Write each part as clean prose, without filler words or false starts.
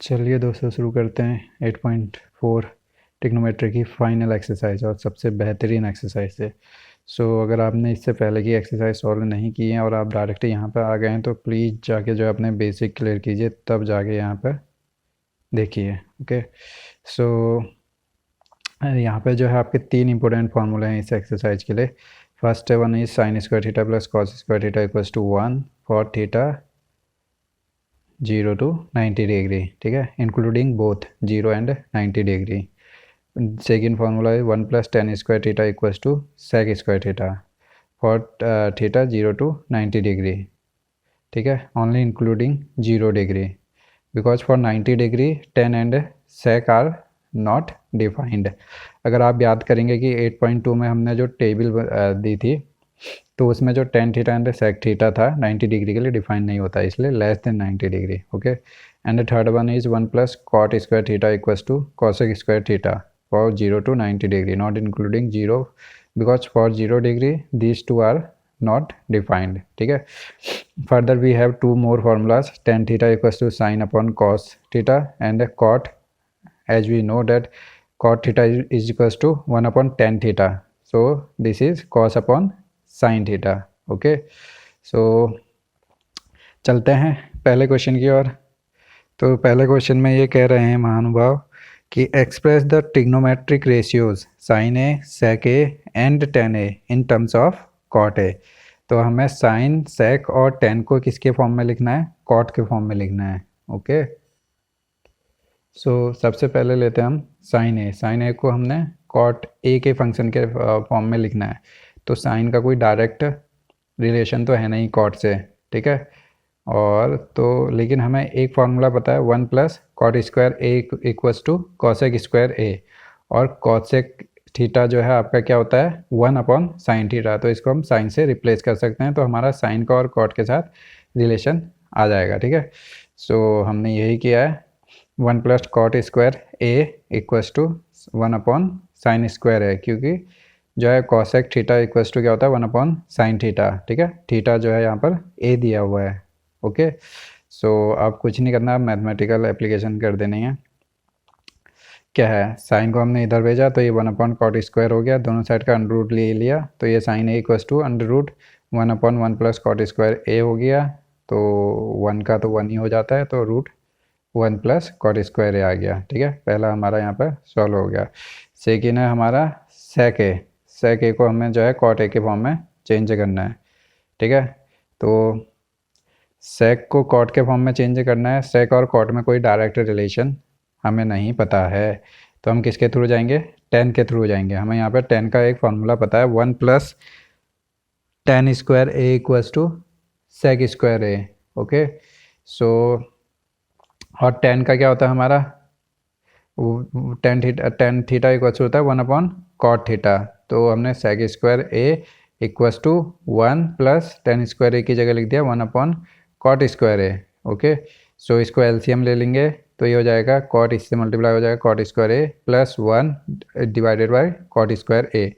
चलिए दोस्तों शुरू करते हैं 8.4 ट्रिग्नोमेट्री की फाइनल एक्सरसाइज और सबसे बेहतरीन एक्सरसाइज है। अगर आपने इससे पहले की एक्सरसाइज सॉल्व नहीं की है और आप डायरेक्ट यहाँ पर आ गए हैं तो प्लीज़ जाके जो है अपने बेसिक क्लियर कीजिए, तब जाके यहाँ पर देखिए। ओके, सो यहाँ पे जो है आपके 3 इंपॉर्टेंट फार्मूले हैं इस एक्सरसाइज के लिए। First one is sine square theta plus cos square theta equals to 1 for theta 0 to 90 degree, ठीक है, including both 0 and 90 degree. Second formula है 1 plus tan square theta equals to sec square theta for theta 0 to 90 degree, ठीक है, only including 0 degree because for 90 degree tan and sec are not defined. अगर आप याद करेंगे कि 8.2 में हमने जो टेबल दी थी तो उसमें जो tan theta and sec theta था 90 डिग्री के लिए डिफाइन नहीं होता, इसलिए less than 90 degree. Okay, and the third one is 1 plus cot square theta equals to cosec square theta for 0 to 90 degree not including 0 because for 0 degree these two are not defined, ठीक है। Further we have two more formulas, tan theta equals to sine upon cos theta and cot, as we know that cot theta is equals to 1 upon tan theta, so this is cos upon sin theta। Okay, so चलते हैं पहले question की ओर। तो पहले question में ये कह रहे हैं महानुभाव कि express the trigonometric ratios sine a sec a and tan a in terms of cot a. तो हमें साइन सेक और टेन को किसके फॉर्म में लिखना है? कॉट के फॉर्म में लिखना है। ओके, सबसे पहले लेते हैं हम साइन ए। साइन ए को हमने कॉट ए के फंक्शन के फॉर्म में लिखना है। तो साइन का कोई डायरेक्ट रिलेशन तो है नहीं कॉट से, ठीक है। और तो लेकिन हमें एक फार्मूला पता है 1 plus cot square A equals to cosec square A, और कॉसेक थीटा जो है आपका क्या होता है 1 अपॉन साइन थीटा। तो इसको हम साइन से रिप्लेस कर सकते हैं, तो हमारा साइन का और कॉट के साथ रिलेशन आ जाएगा, ठीक है। हमने यही किया है, 1 plus cot square A equals to 1 upon sine square है, क्योंकि जो है कॉसेक थीटा इक्वल्स टू क्या होता है 1 अपॉन साइन थीटा, ठीक है। थीटा जो है यहाँ पर ए दिया हुआ है। ओके, आप कुछ नहीं करना, आप मैथमेटिकल एप्लीकेशन कर देनी है। क्या है, साइन को हमने इधर भेजा तो ये 1 अपॉन कॉट स्क्वायर हो गया, दोनों साइड का अंडर रूट ले लिया, तो ये sine A equals to under root 1 upon 1 plus cot square A हो गया। तो 1 का तो 1 ही हो जाता है, तो रूट 1 प्लस कॉट स्क्वायर ए आ गया, ठीक है। पहला हमारा यहाँ पर सॉल्व हो गया। सेकेंड है हमारा सेक ए। सेक ए को हमें जो है कॉट ए के फॉर्म में चेंज करना है, ठीक है। तो सेक को कॉट के फॉर्म में चेंज करना है। सेक और कॉट में कोई डायरेक्ट रिलेशन हमें नहीं पता है, तो हम किसके थ्रू जाएंगे? टेन के थ्रू जाएंगे। हमें यहाँ पर टेन का एक फार्मूला पता है, 1 plus tan square A equals to sec square A. Okay, और टेन का क्या होता है हमारा? टेन थीटा इक्वल्स होता है 1 अपॉन कॉट थीटा। तो हमने sec square A equals to 1 plus tan square A की जगह लिख दिया 1 अपॉन कॉट स्क्वायर ए। ओके, इसको एलसीएम ले लेंगे तो ये हो जाएगा कॉट, इससे मल्टीप्लाई हो जाएगा cot square A plus 1 divided by cot square A.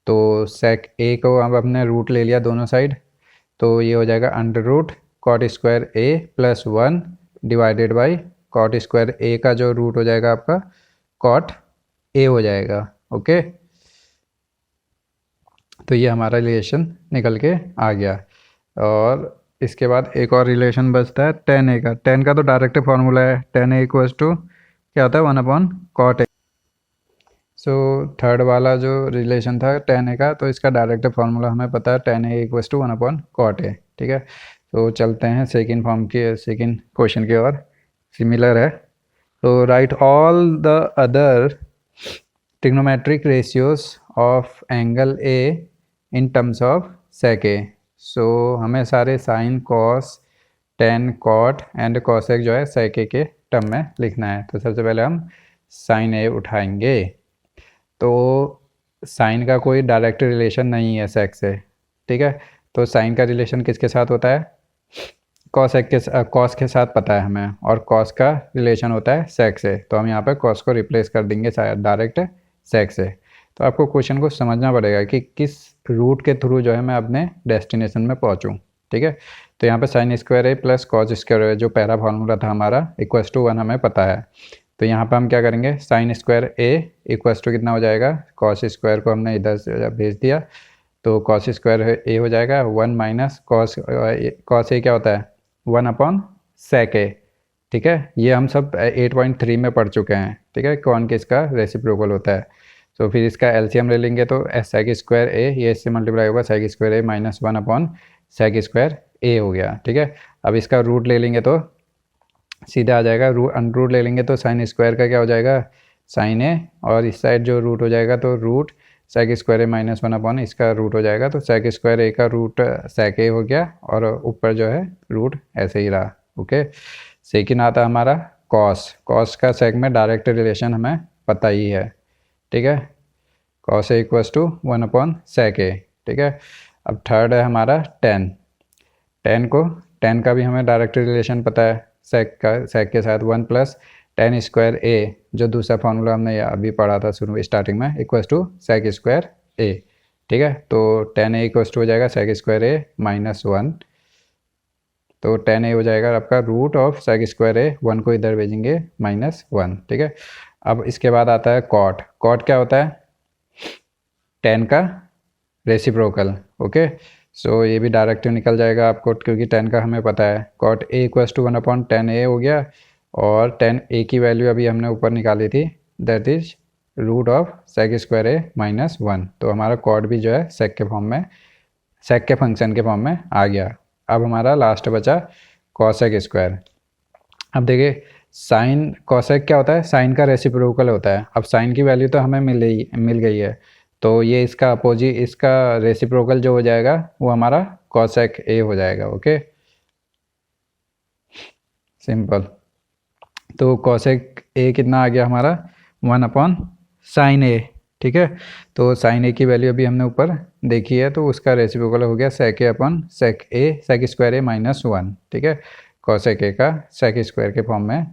तो सेक ए को अब हमने रूट ले लिया दोनों साइड, तो ये हो जाएगा under root cot square A plus 1 divided by cot square A का जो रूट हो जाएगा आपका कॉट ए हो जाएगा। ओके, तो ये हमारा रिलेशन निकल के आ गया। और इसके बाद एक और रिलेशन बचता है टेन ए का। टेन का तो डायरेक्ट फार्मूला है, टेन ए इक्वल्स टू क्या होता है 1 अपॉन कॉट ए। थर्ड वाला जो रिलेशन था टेन ए का, तो इसका डायरेक्ट फार्मूला हमें पता है, tan a equals to 1 upon cot a, ठीक है। तो चलते हैं सेकेंड क्वेश्चन की ओर। सिमिलर है, तो write all the other trigonometric ratios of angle A in terms of sec A. हमें सारे sine cos tan cot and cosec जो है सेक ए के टर्म में लिखना है। तो सबसे पहले हम साइन ए उठाएंगे। तो साइन का कोई डायरेक्ट रिलेशन नहीं है सेक से, ठीक है। तो साइन का रिलेशन किसके साथ होता है? कॉस के साथ पता है हमें, और कॉस का रिलेशन होता है सेक से। तो हम यहाँ पर कॉस को रिप्लेस कर देंगे डायरेक्ट सेक से। तो आपको क्वेश्चन को समझना पड़ेगा कि किस रूट के थ्रू जो है मैं अपने डेस्टिनेशन में पहुँचूँ, ठीक है। तो यहाँ पे साइन स्क्वायर ए प्लस कॉस स्क्वायर ए जो पहला फार्मूला था हमारा इक्वल्स टू 1 हमें पता है। तो यहाँ पर हम क्या करेंगे, sine square A equals to कितना हो जाएगा, कॉस स्क्वायर को हमने इधर से भेज दिया तो कॉस स्क्वायर ए हो जाएगा 1 माइनस कॉस ए क्या होता है 1 अपॉन सेक ए। ठीक है, ये हम सब 8.3 में पढ़ चुके हैं। ठीक है, कौन किसका रेसिप्रोकल होता है। तो फिर इसका एलसीएम ले लेंगे तो सेक स्क्वायर ए ये इससे मल्टीप्लाई होगा सेक square A minus 1 upon sec square A हो गया। ठीक है, अब इसका रूट ले लेंगे तो सीधा आ जाएगा, रूट ले लेंगे तो साइन स्क्वायर का क्या हो जाएगा साइन ए, और इस साइड जो रूट हो जाएगा तो रूट सेक स्क्वायर ए माइनस 1 अपॉन इसका रूट हो जाएगा। तो सेक स्क्वायर ए का रूट सेक ए हो गया और ऊपर जो है रूट ऐसे ही रहा। ओके, सेकेंड आता हमारा कॉस। कॉस का सेक में डायरेक्ट रिलेशन हमें पता ही है। ठीक है, cos A equals to 1 upon sec A. ठीक है, अब थर्ड है हमारा टेन। टेन का भी हमें डायरेक्ट रिलेशन पता है सेक के साथ 1 प्लस टेन स्क्वायर ए जो दूसरा फार्मूला हमने अभी पढ़ा था शुरू स्टार्टिंग में equals to sec square A. ठीक है, तो टेन ए इक्वल्स टू हो जाएगा सेक स्क्वायर ए माइनस 1। तो टेन ए हो जाएगा आपका रूट ऑफ सेक स्क्वायर ए, 1 को इधर भेजेंगे माइनस 1। ठीक है, अब इसके बाद आता है कॉट। कॉट क्या होता है टेन का रेसिप्रोकल। ओके, सो ये भी डायरेक्ट निकल जाएगा आपको क्योंकि टेन का हमें पता है। Cot A equals to 1 upon tan A हो गया और टेन ए की वैल्यू अभी हमने ऊपर निकाली थी that is root of sec square A minus 1। तो हमारा कॉट भी जो है सेक के फॉर्म में, सेक के फंक्शन के फॉर्म में आ गया। अब हमारा लास्ट बचा कॉसेक स्क्वायर। अब देखिए साइन कॉसेक क्या होता है, साइन का रेसिप्रोकल होता है। अब साइन की वैल्यू तो हमें मिल गई है तो ये इसका अपोजिट, इसका रेसिप्रोकल जो हो जाएगा वो हमारा कॉसेक ए हो जाएगा। Okay, simple. तो कॉसेक ए कितना आ गया हमारा 1 अपॉन साइन ए। ठीक है, तो साइन ए की वैल्यू अभी हमने ऊपर देखी है तो उसका रेसिप्रोकल हो गया सेक ए अपॉन सेक स्क्वायर ए माइनस 1। ठीक है, कॉसेक ए का सेक स्क्वायर के फॉर्म में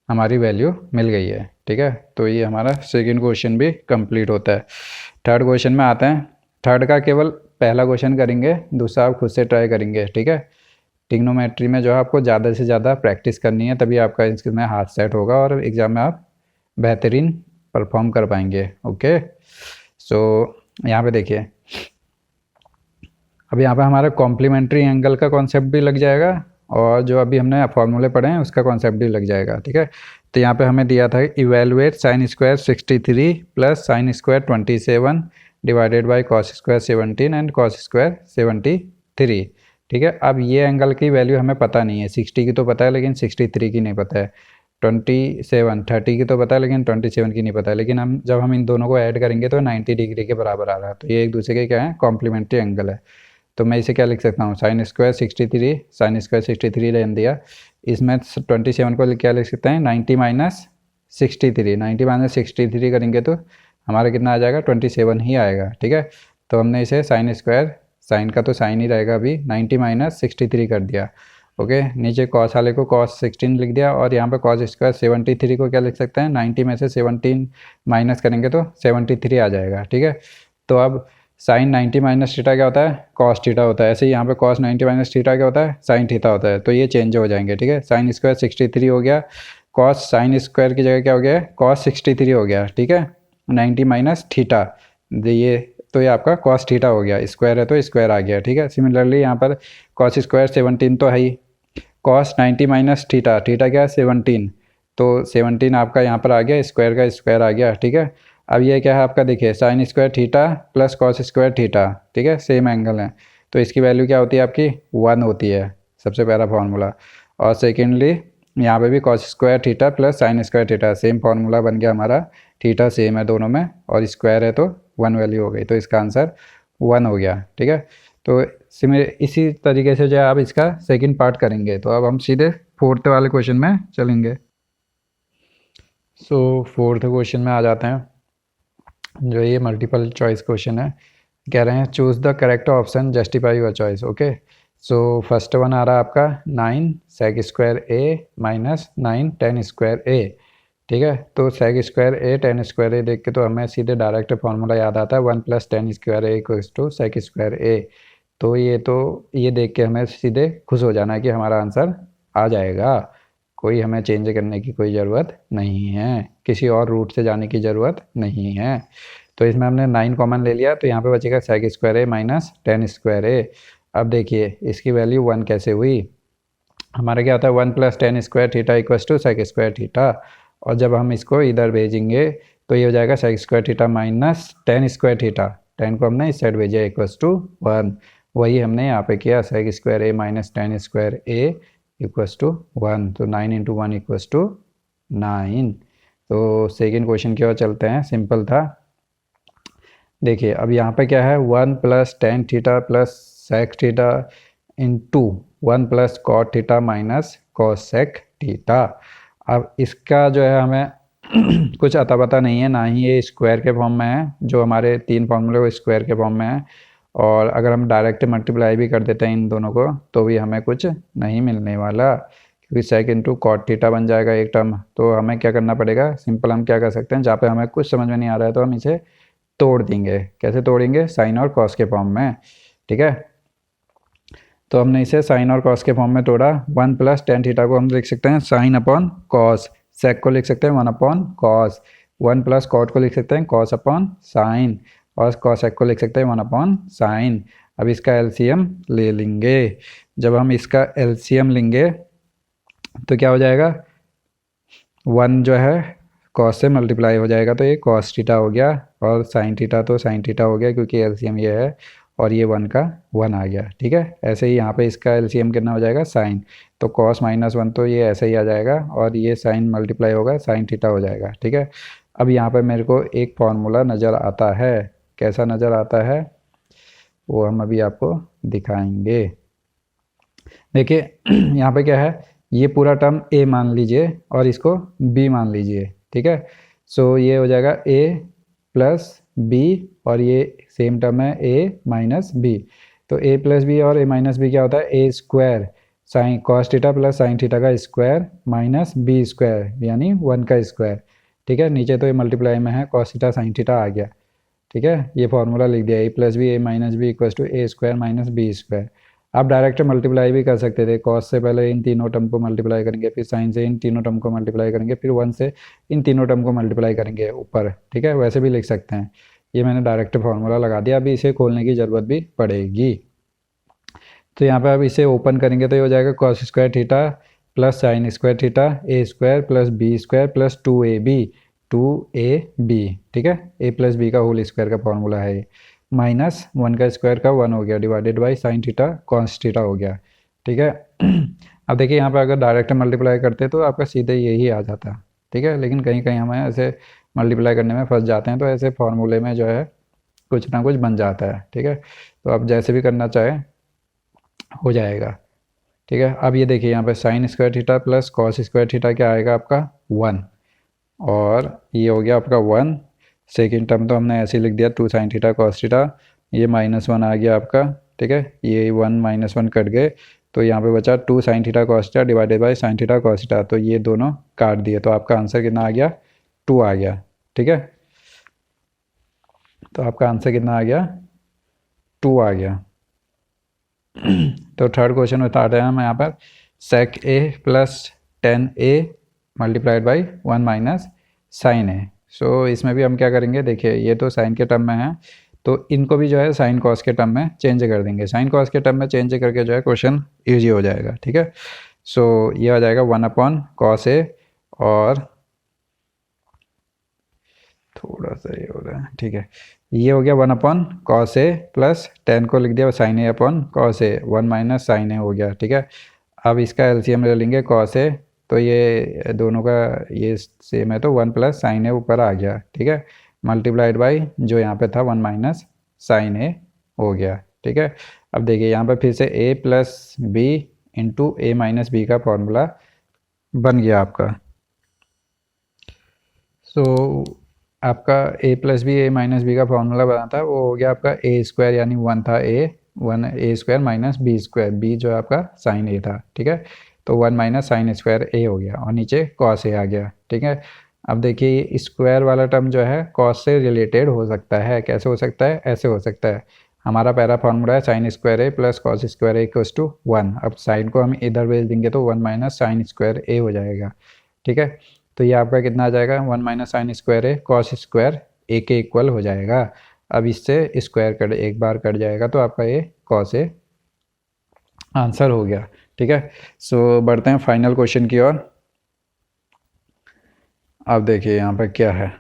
हमारी वैल्यू मिल गई है। ठीक है, तो ये हमारा सेकंड क्वेश्चन भी कंप्लीट होता है। थर्ड क्वेश्चन में आते हैं। थर्ड का केवल पहला क्वेश्चन करेंगे, दूसरा आप खुद से ट्राई करेंगे। ठीक है, ट्रिग्नोमेट्री में जो है आपको ज़्यादा से ज़्यादा प्रैक्टिस करनी है तभी आपका इसमें हाथ सेट होगा और एग्ज़ाम में आप बेहतरीन परफॉर्म कर पाएंगे। ओके, सो यहाँ पे देखिए अब यहाँ पे हमारा कॉम्प्लीमेंट्री एंगल का कॉन्सेप्ट भी लग जाएगा और जो अभी हमने फॉर्मूले पढ़े हैं उसका कॉन्सेप्ट भी लग जाएगा। ठीक है, तो यहाँ पे हमें दिया था evaluate sine square 63 plus sine square 27 divided by cos square 17 and cos square 73। ठीक है, अब ये एंगल की वैल्यू हमें पता नहीं है। 60 की तो पता है लेकिन 63 की नहीं पता है। 30 की तो पता है लेकिन 27 की नहीं पता है। लेकिन हम इन दोनों को ऐड करेंगे तो 90 डिग्री के बराबर आ रहा है। तो ये एक दूसरे के क्या है कॉम्प्लीमेंट्री एंगल है। तो मैं इसे क्या लिख सकता हूँ साइन स्क्वायर 63 लेन दिया, इसमें 27 को क्या लिख सकते हैं 90 माइनस 63 करेंगे तो हमारा कितना आ जाएगा 27 ही आएगा। ठीक है, तो हमने इसे साइन स्क्वायर, साइन का तो साइन ही रहेगा अभी, 90 माइनस 63 कर दिया। ओके, नीचे कॉस वाले को कॉस 16 लिख दिया और यहाँ पे कॉस स्क्वायर 73 को क्या लिख सकते हैं 90 में से 17 माइनस करेंगे तो 73 आ जाएगा। ठीक है, तो अब साइन 90 माइनस थीटा क्या होता है कॉस थीटा होता है। ऐसे ही यहाँ पे कॉस 90 माइनस थीटा क्या होता है साइन थीटा होता है। तो ये चेंज हो जाएंगे। ठीक है, साइन स्क्वायर 63 हो गया, कॉस साइन स्क्वायर की जगह क्या हो गया कॉस 63 हो गया। ठीक है, 90 माइनस थीटा ये तो ये आपका कॉस थीटा हो गया, स्क्वायर है तो स्क्वायर आ गया। ठीक है, सिमिलरली यहाँ पर कॉस स्क्वायर 17 तो है ही, कॉस 90 माइनस थीटा, थीटा क्या है 17, तो 17 आपका यहाँ पर आ गया, स्क्वायर का स्क्वायर आ गया। ठीक है, अब ये क्या है आपका देखिए sign square theta plus cos square theta. ठीक है, सेम एंगल है तो इसकी वैल्यू क्या होती है आपकी 1 होती है, सबसे पहला फार्मूला। और सेकेंडली यहाँ पे भी cos square theta plus sine square theta, same formula बन गया हमारा, थीटा सेम है दोनों में और स्क्वायर है तो 1 वैल्यू हो गई, तो इसका आंसर 1 हो गया। ठीक है, तो इसी तरीके से जो है आप इसका सेकंड पार्ट करेंगे। तो अब हम सीधे फोर्थ वाले क्वेश्चन में चलेंगे। सो फोर्थ क्वेश्चन में आ जाते हैं, जो ये मल्टीपल चॉइस क्वेश्चन है। कह रहे हैं choose the correct option justify your choice. Okay, so first one आ रहा है आपका 9 sec square A minus 9 tan square A. ठीक है, तो sec square A tan square A देख के तो हमें सीधे डायरेक्ट फार्मूला याद आता है 1 plus tan square A equals to sec square A. तो ये देख के हमें सीधे खुश हो जाना है कि हमारा आंसर आ जाएगा, कोई हमें चेंज करने की कोई ज़रूरत नहीं है, किसी और रूट से जाने की ज़रूरत नहीं है। तो इसमें हमने 9 कॉमन ले लिया, तो यहाँ पे बचेगा सेक स्क्वायर ए माइनस टेन स्क्वायर ए। अब देखिए इसकी वैल्यू 1 कैसे हुई, हमारा क्या होता है 1 plus tan square theta equals to sec square theta, और जब हम इसको इधर भेजेंगे तो ये हो जाएगा sec square theta minus tan square theta, tan को हमने इस साइड भेजा इक्वस टू 1, वही हमने यहाँ पे किया sec square A minus tan square a equals to 1, तो 9 इंटू 1 इक्वस टू 9। तो सेकेंड क्वेश्चन की ओर चलते हैं, सिंपल था। देखिए अब यहाँ पे क्या है 1 plus tan theta plus sec theta into 1 plus cot theta minus cosec theta. अब इसका जो है हमें कुछ अता पता नहीं है, ना ही ये स्क्वायर के फॉर्म में है, जो हमारे 3 फॉर्मूले वो स्क्वायर के फॉर्म में है, और अगर हम डायरेक्ट मल्टीप्लाई भी कर देते हैं इन दोनों को तो भी हमें कुछ नहीं मिलने वाला, क्योंकि सेक इंटू कॉट थीटा बन जाएगा एक टर्म। तो हमें क्या करना पड़ेगा, सिंपल हम क्या कर सकते हैं, जहाँ पे हमें कुछ समझ में नहीं आ रहा है तो हम इसे तोड़ देंगे। कैसे तोड़ेंगे, साइन और कॉस के फॉर्म में, ठीक है। तो हमने इसे साइन और कॉस के फॉर्म में तोड़ा। 1 प्लस टेन थीटा को हम लिख सकते हैं साइन अपॉन कॉस, सेक को लिख सकते हैं 1 अपॉन कॉस, 1 प्लस कॉट को लिख सकते हैं कॉस अपॉन साइन, और कॉस सेक को लिख सकते हैं 1 अपॉन साइन। अब इसका एलसीएम ले लेंगे, जब हम इसका एलसीएम लेंगे तो क्या हो जाएगा, 1 जो है कॉस से मल्टीप्लाई हो जाएगा तो ये कॉस थीटा हो गया, और साइन थीटा तो साइन थीटा हो गया क्योंकि एलसीएम ये है, और ये 1 का 1 आ गया, ठीक है। ऐसे ही यहाँ पे इसका एलसीएम कितना हो जाएगा साइन, तो कॉस माइनस 1 तो ये ऐसे ही आ जाएगा, और ये साइन मल्टीप्लाई होगा साइन थीटा हो जाएगा, ठीक है। अब यहाँ पे मेरे को एक फार्मूला नज़र आता है, कैसा नज़र आता है वो हम अभी आपको दिखाएंगे। देखिए यहाँ पे क्या है, ये पूरा टर्म a मान लीजिए और इसको b मान लीजिए, ठीक है। सो ये हो जाएगा a प्लस b, और ये सेम टर्म है a माइनस b। तो a प्लस बी और a माइनस बी क्या होता है, a square sine cos theta plus sine theta का स्क्वायर माइनस b स्क्वायर यानी 1 का स्क्वायर, ठीक है। नीचे तो ये मल्टीप्लाई में है, कॉस थीटा साइन थीटा आ गया, ठीक है। ये फार्मूला लिख दिया, a plus b a minus b equal to a square minus b square. आप डायरेक्ट मल्टीप्लाई भी कर सकते थे, कॉस से पहले इन तीनों टर्म को मल्टीप्लाई करेंगे, फिर साइन से इन तीनों टर्म को मल्टीप्लाई करेंगे, फिर 1 से इन तीनों टर्म को मल्टीप्लाई करेंगे ऊपर, ठीक है। वैसे भी लिख सकते हैं, ये मैंने डायरेक्ट फार्मूला लगा दिया, अभी इसे खोलने की ज़रूरत भी पड़ेगी। तो यहाँ पर अब इसे ओपन करेंगे तो ये हो जाएगा cos square theta plus sine square theta A square plus B square plus 2ab, ठीक है। a प्लस बी का होल स्क्वायर का फॉर्मूला है ये, माइनस 1 का स्क्वायर का 1 हो गया divided by sine theta cos theta हो गया, ठीक है। अब देखिए यहाँ पे अगर डायरेक्ट मल्टीप्लाई करते तो आपका सीधे यही आ जाता, ठीक है, लेकिन कहीं कहीं हमें ऐसे मल्टीप्लाई करने में फंस जाते हैं, तो ऐसे फार्मूले में जो है कुछ ना कुछ बन जाता है, ठीक है। तो आप जैसे भी करना चाहें हो जाएगा, ठीक है। अब ये देखिए यहाँ पे sign square theta plus cos square theta क्या आएगा आपका 1, और ये हो गया आपका 1। सेकेंड टर्म तो हमने ऐसे ही लिख दिया 2 साइन थीटा कॉस थीटा, ये -1 आ गया आपका, ठीक है। ये 1 -1 कट गए, तो यहाँ पे बचा 2 sine theta cos theta divided by sine theta cos theta, तो ये दोनों काट दिए, तो आपका आंसर कितना आ गया 2 आ गया, ठीक है। तो आपका आंसर कितना आ गया 2 आ गया। तो थर्ड क्वेश्चन बता रहे हैं हम यहाँ पर, sec A plus 10a multiplied by 1 minus sine A. So इसमें भी हम क्या करेंगे, देखिए ये तो साइन के टर्म में है, तो इनको भी जो है साइन कॉस के टर्म में चेंज कर देंगे, साइन कॉस के टर्म में चेंज करके जो है क्वेश्चन ईजी हो जाएगा, ठीक है। सो ये आ जाएगा 1 अपॉन कॉस ए, और थोड़ा सा ये हो रहा है, ठीक है, ये हो गया 1 अपॉन कॉस ए प्लस 10 को लिख दिया sign A upon cos A, 1 minus sine ए हो गया, ठीक है। अब इसका एलसीएम ले लेंगे कॉस ए, तो ये दोनों का ये सेम है, तो 1 प्लस साइन ए ऊपर आ गया, ठीक है, मल्टीप्लाइड बाई जो यहाँ पे था 1 माइनस साइन ए हो गया, ठीक है। अब देखिए यहाँ पे फिर से a plus b into a minus b का फॉर्मूला बन गया आपका। सो आपका a plus b a minus b का फॉर्मूला बना था, वो हो गया आपका a स्क्वायर यानी 1 था a square minus b square, b जो है आपका साइन a था, ठीक है। तो 1 माइनस साइन स्क्वायर a हो गया, और नीचे कॉस a आ गया, ठीक है। अब देखिए ये स्क्वायर वाला टर्म जो है कॉस से रिलेटेड हो सकता है, कैसे हो सकता है, ऐसे हो सकता है, हमारा पहला फॉर्मूला है sine square A plus cos square A equals to 1। अब साइन को हम इधर भेज देंगे तो 1 माइनस साइन स्क्वायर ए हो जाएगा। ठीक है, तो ये आपका कितना आ जाएगा, 1 माइनस साइन स्क्वायर ए कॉस स्क्वायर ए के इक्वल हो जाएगा। अब इससे स्क्वायर कट एक बार कट जाएगा तो आपका ये कॉस ए आंसर हो गया। ठीक है, सो बढ़ते हैं फाइनल क्वेश्चन की ओर। अब देखिए यहाँ पर क्या है।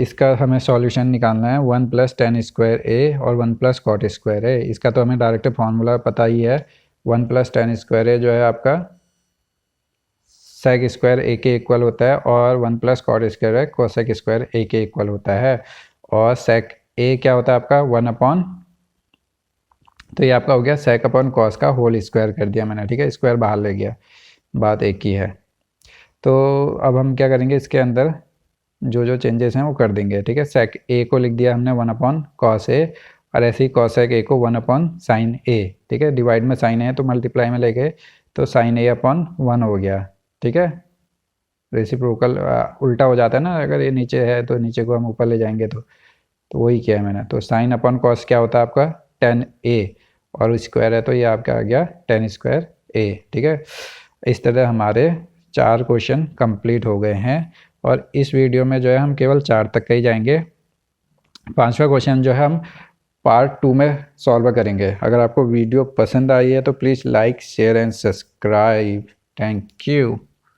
इसका हमें सॉल्यूशन निकालना है 1 प्लस टेन स्क्वायर ए और 1 प्लस कॉट स्क्वायर ए। इसका तो हमें डायरेक्ट फार्मूला पता ही है, 1 प्लस टेन स्क्वायर ए जो है आपका सेक स्क्वायर ए के इक्वल होता है और 1 प्लस कॉट स्क्वायर है कोसेक स्क्वायर ए के इक्वल होता है। और सेक ए क्या होता है आपका 1 अपॉन, तो ये आपका हो गया सेक अपॉन कॉस का होल स्क्वायर कर दिया मैंने। ठीक है, स्क्वायर बाहर ले गया, बात एक ही है। तो अब हम क्या करेंगे, इसके अंदर जो जो चेंजेस हैं वो कर देंगे। ठीक है, सेक ए को लिख दिया हमने 1 अपॉन कॉस ए और ऐसे ही कॉसेक ए को 1 अपॉन साइन ए। ठीक है, डिवाइड में साइन ए तो मल्टीप्लाई में ले गए तो साइन ए अपॉन 1 हो गया। ठीक है, रेसिप्रोकल उल्टा हो जाता है ना, अगर ये नीचे है तो नीचे को हम ऊपर ले जाएंगे तो वही किया है मैंने। तो साइन अपॉन कॉस क्या होता है आपका टेन ए और स्क्वायर है तो ये आपका आ गया टेन स्क्वायर ए। ठीक है, इस तरह हमारे 4 क्वेश्चन कंप्लीट हो गए हैं और इस वीडियो में जो है हम केवल 4 तक का ही जाएंगे। 5वां क्वेश्चन जो है हम पार्ट 2 में सॉल्व करेंगे। अगर आपको वीडियो पसंद आई है तो please like share and subscribe. Thank you.